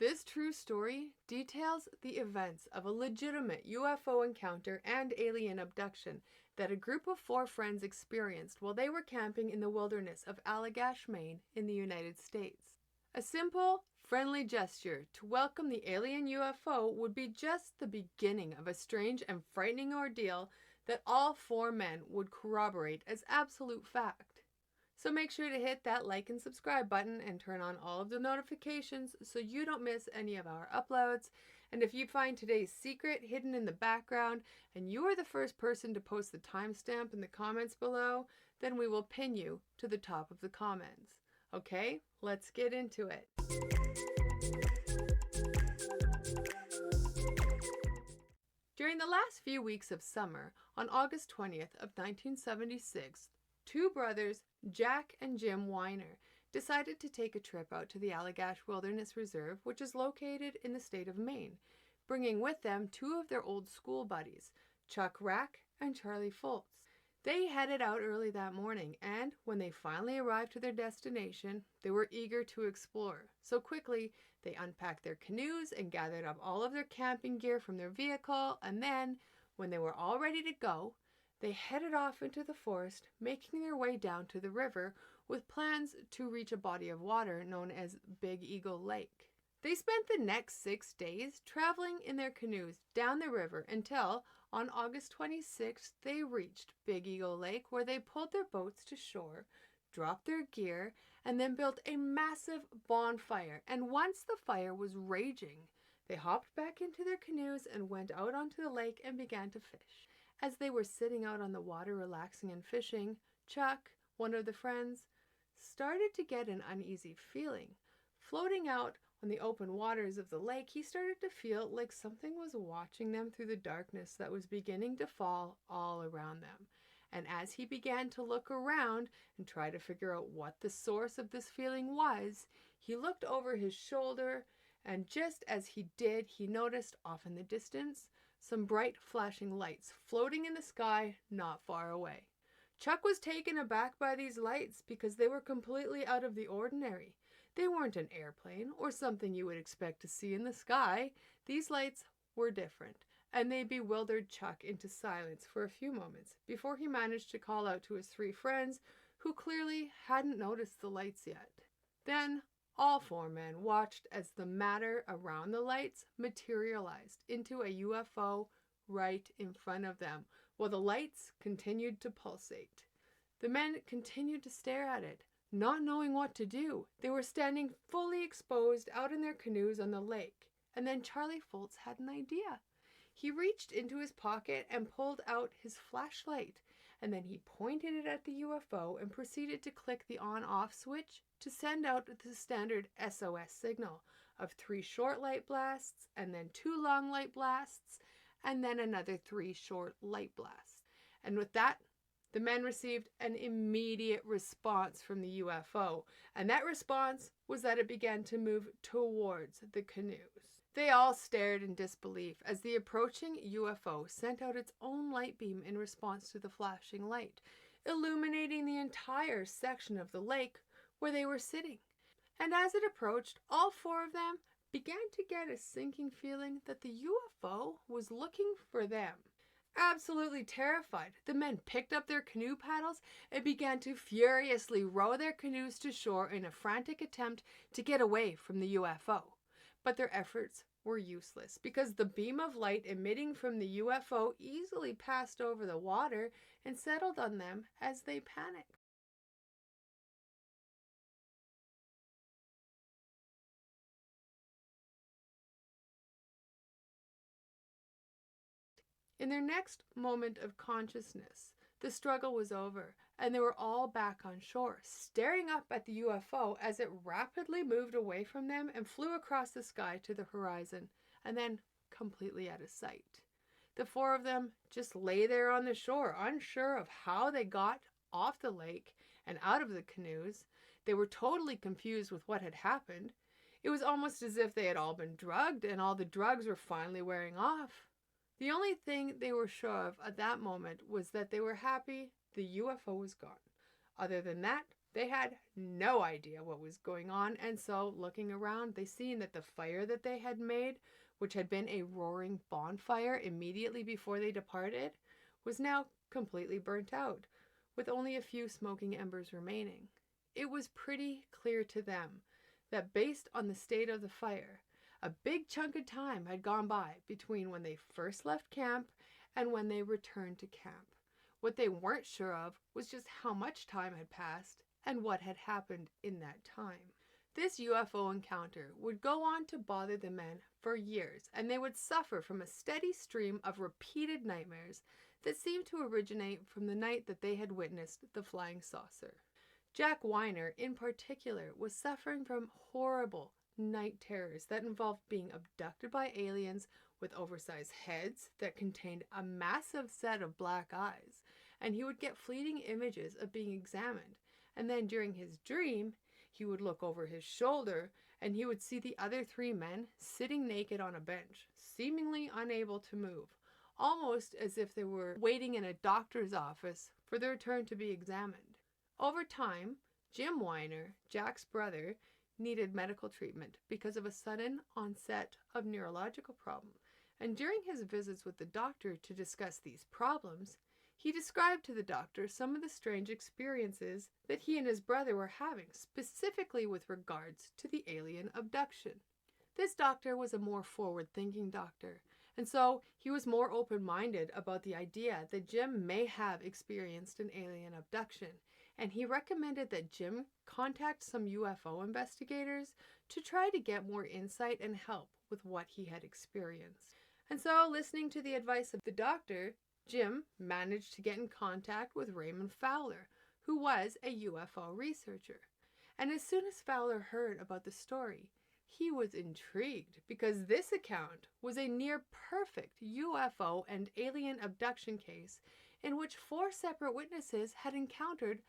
This true story details the events of a legitimate UFO encounter and alien abduction that a group of 4 friends experienced while they were camping in the wilderness of Allagash, Maine in the United States. A simple, friendly gesture to welcome the alien UFO would be just the beginning of a strange and frightening ordeal that all 4 men would corroborate as absolute fact. So make sure to hit that like and subscribe button and turn on all of the notifications so you don't miss any of our uploads. And if you find today's secret hidden in the background and you are the first person to post the timestamp in the comments below, then we will pin you to the top of the comments. Okay, let's get into it. During the last few weeks of summer, on August 20th of 1976, 2 brothers, Jack and Jim Weiner, decided to take a trip out to the Allagash Wilderness Reserve, which is located in the state of Maine, bringing with them 2 of their old school buddies, Chuck Rack and Charlie Fultz. They headed out early that morning, and when they finally arrived to their destination, they were eager to explore. So quickly, they unpacked their canoes and gathered up all of their camping gear from their vehicle, and then, when they were all ready to go, they headed off into the forest, making their way down to the river with plans to reach a body of water known as Big Eagle Lake. They spent the next 6 days traveling in their canoes down the river until, on August 26th, they reached Big Eagle Lake, where they pulled their boats to shore, dropped their gear, and then built a massive bonfire. And once the fire was raging, they hopped back into their canoes and went out onto the lake and began to fish. As they were sitting out on the water relaxing and fishing, Chuck, one of the friends, started to get an uneasy feeling. Floating out on the open waters of the lake, he started to feel like something was watching them through the darkness that was beginning to fall all around them. And as he began to look around and try to figure out what the source of this feeling was, he looked over his shoulder, and just as he did, he noticed off in the distance some bright flashing lights floating in the sky not far away. Chuck was taken aback by these lights because they were completely out of the ordinary. They weren't an airplane or something you would expect to see in the sky. These lights were different, and they bewildered Chuck into silence for a few moments before he managed to call out to his 3 friends who clearly hadn't noticed the lights yet. Then all 4 men watched as the matter around the lights materialized into a UFO right in front of them, while the lights continued to pulsate. The men continued to stare at it, not knowing what to do. They were standing fully exposed out in their canoes on the lake, and then Charlie Fultz had an idea. He reached into his pocket and pulled out his flashlight, and then he pointed it at the UFO and proceeded to click the on-off switch to send out the standard SOS signal of 3 short light blasts, and then 2 long light blasts, and then another 3 short light blasts. And with that, the men received an immediate response from the UFO, and that response was that it began to move towards the canoes. They all stared in disbelief as the approaching UFO sent out its own light beam in response to the flashing light, illuminating the entire section of the lake where they were sitting. And as it approached, all 4 of them began to get a sinking feeling that the UFO was looking for them. Absolutely terrified, the men picked up their canoe paddles and began to furiously row their canoes to shore in a frantic attempt to get away from the UFO. But their efforts were useless because the beam of light emitting from the UFO easily passed over the water and settled on them as they panicked. In their next moment of consciousness, the struggle was over, and they were all back on shore, staring up at the UFO as it rapidly moved away from them and flew across the sky to the horizon, and then completely out of sight. The 4 of them just lay there on the shore, unsure of how they got off the lake and out of the canoes. They were totally confused with what had happened. It was almost as if they had all been drugged and all the drugs were finally wearing off. The only thing they were sure of at that moment was that they were happy the UFO was gone. Other than that, They had no idea what was going on, and so looking around, they seen that the fire that they had made, which had been a roaring bonfire immediately before they departed, was now completely burnt out, with only a few smoking embers remaining. It was pretty clear to them that based on the state of the fire, a big chunk of time had gone by between when they first left camp and when they returned to camp. What they weren't sure of was just how much time had passed and what had happened in that time. This UFO encounter would go on to bother the men for years, and they would suffer from a steady stream of repeated nightmares that seemed to originate from the night that they had witnessed the flying saucer. Jack Weiner, in particular, was suffering from horrible night terrors that involved being abducted by aliens with oversized heads that contained a massive set of black eyes, and he would get fleeting images of being examined. And then during his dream, he would look over his shoulder and he would see the other three men sitting naked on a bench, seemingly unable to move, almost as if they were waiting in a doctor's office for their turn to be examined. Over time, Jim Weiner, Jack's brother, needed medical treatment because of a sudden onset of neurological problems. And during his visits with the doctor to discuss these problems, he described to the doctor some of the strange experiences that he and his brother were having, specifically with regards to the alien abduction. This doctor was a more forward-thinking doctor, and so he was more open-minded about the idea that Jim may have experienced an alien abduction, and he recommended that Jim contact some UFO investigators to try to get more insight and help with what he had experienced. And so, listening to the advice of the doctor, Jim managed to get in contact with Raymond Fowler, who was a UFO researcher. And as soon as Fowler heard about the story, he was intrigued because this account was a near-perfect UFO and alien abduction case in which 4 separate witnesses had encountered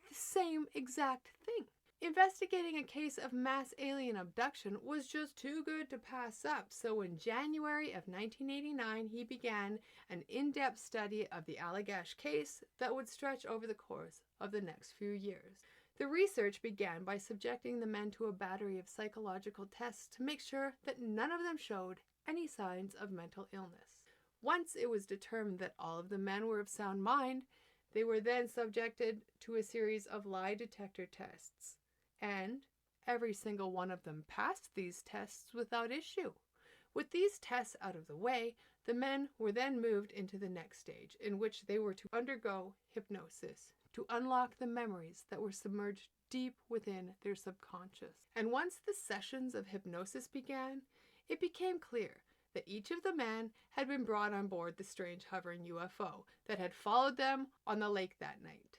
the same exact thing. Investigating a case of mass alien abduction was just too good to pass up, so in January of 1989, he began an in-depth study of the Allagash case that would stretch over the course of the next few years. The research began by subjecting the men to a battery of psychological tests to make sure that none of them showed any signs of mental illness. Once it was determined that all of the men were of sound mind, they were then subjected to a series of lie detector tests. And every single one of them passed these tests without issue. With these tests out of the way, the men were then moved into the next stage, in which they were to undergo hypnosis to unlock the memories that were submerged deep within their subconscious. And once the sessions of hypnosis began, it became clear that each of the men had been brought on board the strange hovering UFO that had followed them on the lake that night.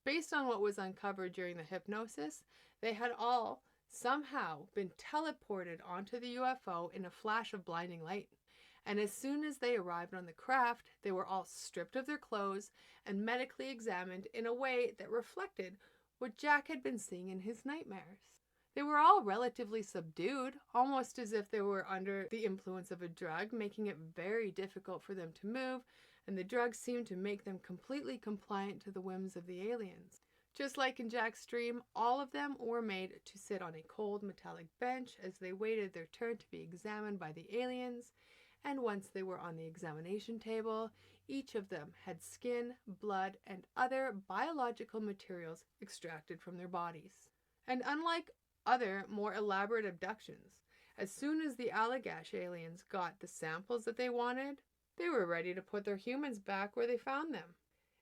Based on what was uncovered during the hypnosis, they had all somehow been teleported onto the UFO in a flash of blinding light. And as soon as they arrived on the craft, they were all stripped of their clothes and medically examined in a way that reflected what Jack had been seeing in his nightmares. They were all relatively subdued, almost as if they were under the influence of a drug, making it very difficult for them to move, and the drug seemed to make them completely compliant to the whims of the aliens. Just like in Jack's dream, all of them were made to sit on a cold metallic bench as they waited their turn to be examined by the aliens, and once they were on the examination table, each of them had skin, blood, and other biological materials extracted from their bodies. And unlike other, more elaborate abductions, as soon as the Allagash aliens got the samples that they wanted, they were ready to put their humans back where they found them.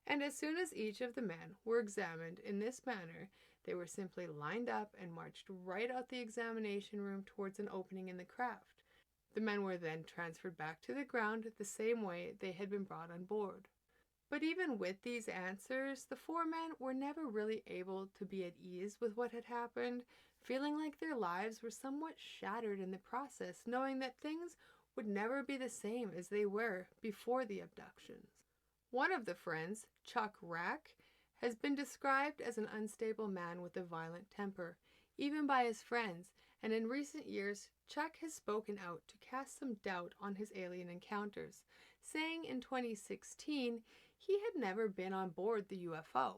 And as soon as each of the men were examined in this manner, they were simply lined up and marched right out the examination room towards an opening in the craft. The men were then transferred back to the ground the same way they had been brought on board. But even with these answers, the 4 men were never really able to be at ease with what had happened, feeling like their lives were somewhat shattered in the process, knowing that things would never be the same as they were before the abductions. One of the friends, Chuck Rack, has been described as an unstable man with a violent temper, even by his friends, and in recent years, Chuck has spoken out to cast some doubt on his alien encounters, saying in 2016 he had never been on board the UFO.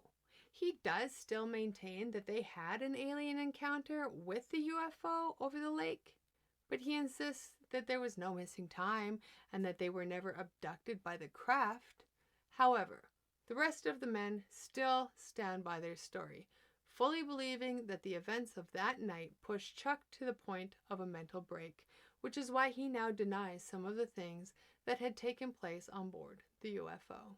He does still maintain that they had an alien encounter with the UFO over the lake, but he insists that there was no missing time and that they were never abducted by the craft. However, the rest of the men still stand by their story, fully believing that the events of that night pushed Chuck to the point of a mental break, which is why he now denies some of the things that had taken place on board the UFO.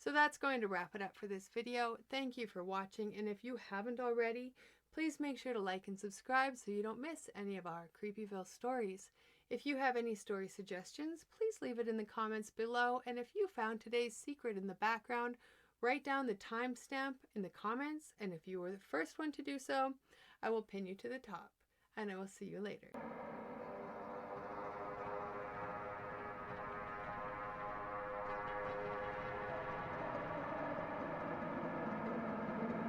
So that's going to wrap it up for this video. Thank you for watching, and if you haven't already, please make sure to like and subscribe so you don't miss any of our Creepyville stories. If you have any story suggestions, please leave it in the comments below, and if you found today's secret in the background, write down the timestamp in the comments, and if you were the first one to do so, I will pin you to the top, and I will see you later.